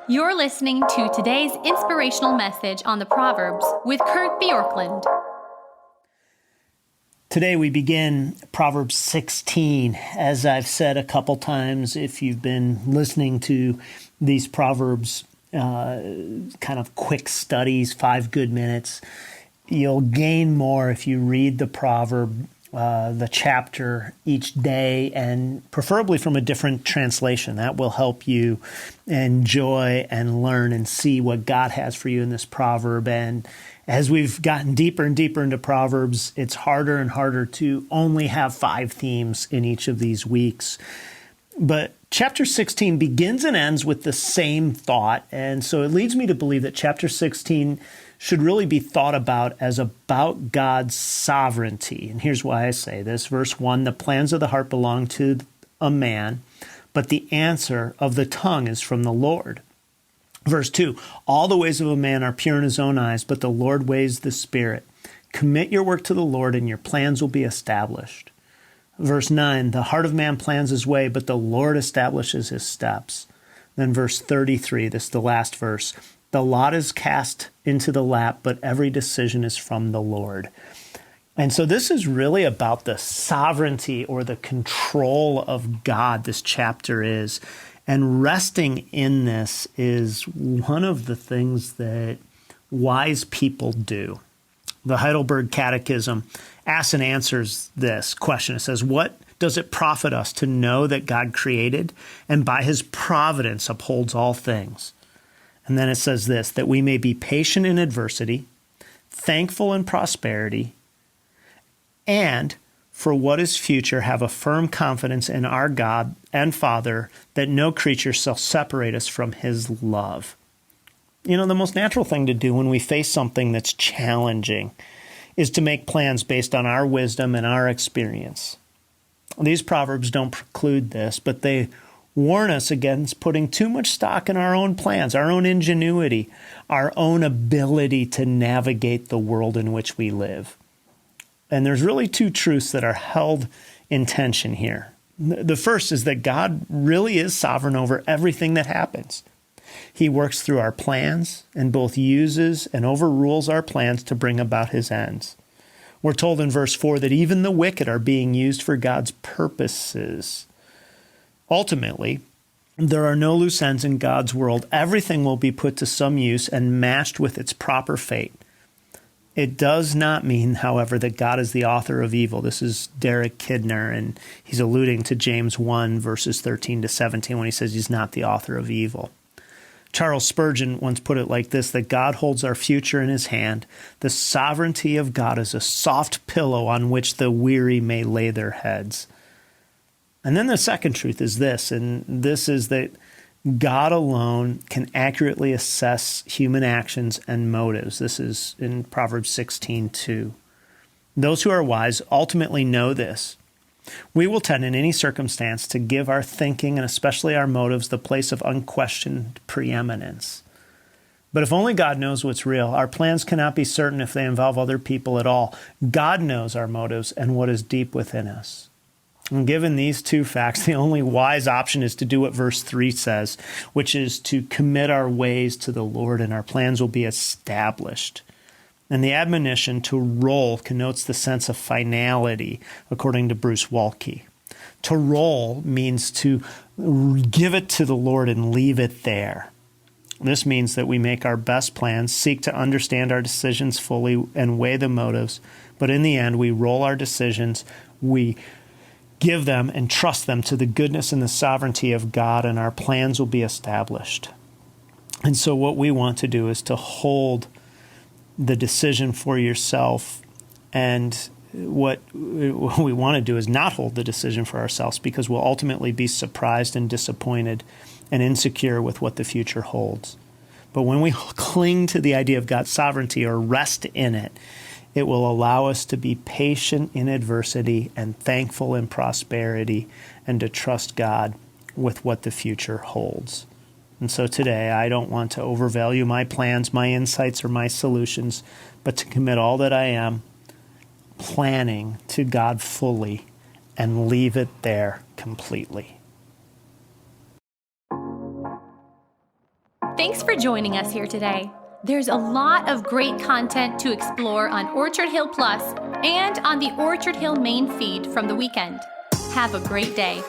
You're listening to today's inspirational message on the Proverbs with Kurt Bjorklund. Today we begin Proverbs 16. As I've said a couple times, if you've been listening to these Proverbs kind of quick studies, 5 good minutes, you'll gain more if you read the proverb, the chapter each day, and preferably from a different translation. That will help you enjoy and learn and see what God has for you in this proverb. And as we've gotten deeper and deeper into Proverbs, it's harder and harder to only have 5 themes in each of these weeks. But chapter 16 begins and ends with the same thought. And so it leads me to believe that chapter 16 should really be thought about as about God's sovereignty. And here's why I say this. Verse 1, the plans of the heart belong to a man, but the answer of the tongue is from the Lord. Verse 2, all the ways of a man are pure in his own eyes, but the Lord weighs the spirit. Commit your work to the Lord, and your plans will be established. Verse 9, the heart of man plans his way, but the Lord establishes his steps. Then verse 33, this is the last verse. The lot is cast into the lap, but every decision is from the Lord. And so this is really about the sovereignty or the control of God, this chapter is. And resting in this is one of the things that wise people do. The Heidelberg Catechism asks and answers this question. It says, what does it profit us to know that God created and by his providence upholds all things? And then it says this, that we may be patient in adversity, thankful in prosperity, and for what is future, have a firm confidence in our God and Father that no creature shall separate us from his love. You know, the most natural thing to do when we face something that's challenging is to make plans based on our wisdom and our experience. These Proverbs don't preclude this, but they warn us against putting too much stock in our own plans, our own ingenuity, our own ability to navigate the world in which we live. And there's really 2 truths that are held in tension here. The first is that God really is sovereign over everything that happens. He works through our plans and both uses and overrules our plans to bring about his ends. We're told in verse 4 that even the wicked are being used for God's purposes. Ultimately, there are no loose ends in God's world. Everything will be put to some use and matched with its proper fate. It does not mean, however, that God is the author of evil. This is Derek Kidner, and he's alluding to James 1, verses 13 to 17, when he says he's not the author of evil. Charles Spurgeon once put it like this, that God holds our future in his hand. The sovereignty of God is a soft pillow on which the weary may lay their heads. And then the second truth is this, and this is that God alone can accurately assess human actions and motives. This is in Proverbs 16:2. Those who are wise ultimately know this. We will tend in any circumstance to give our thinking and especially our motives the place of unquestioned preeminence. But if only God knows what's real, our plans cannot be certain if they involve other people at all. God knows our motives and what is deep within us. And given these 2 facts, the only wise option is to do what verse 3 says, which is to commit our ways to the Lord and our plans will be established. And the admonition to roll connotes the sense of finality, according to Bruce Waltke. To roll means to give it to the Lord and leave it there. This means that we make our best plans, seek to understand our decisions fully, and weigh the motives. But in the end, we roll our decisions, we give them and trust them to the goodness and the sovereignty of God, and our plans will be established. And so what we want to do is to hold the decision for yourself, and what we want to do is not hold the decision for ourselves, because we'll ultimately be surprised and disappointed and insecure with what the future holds. But when we cling to the idea of God's sovereignty or rest in it, it will allow us to be patient in adversity and thankful in prosperity, and to trust God with what the future holds. And so today, I don't want to overvalue my plans, my insights, or my solutions, but to commit all that I am, planning to God fully, and leave it there completely. Thanks for joining us here today. There's a lot of great content to explore on Orchard Hill Plus and on the Orchard Hill main feed from the weekend. Have a great day.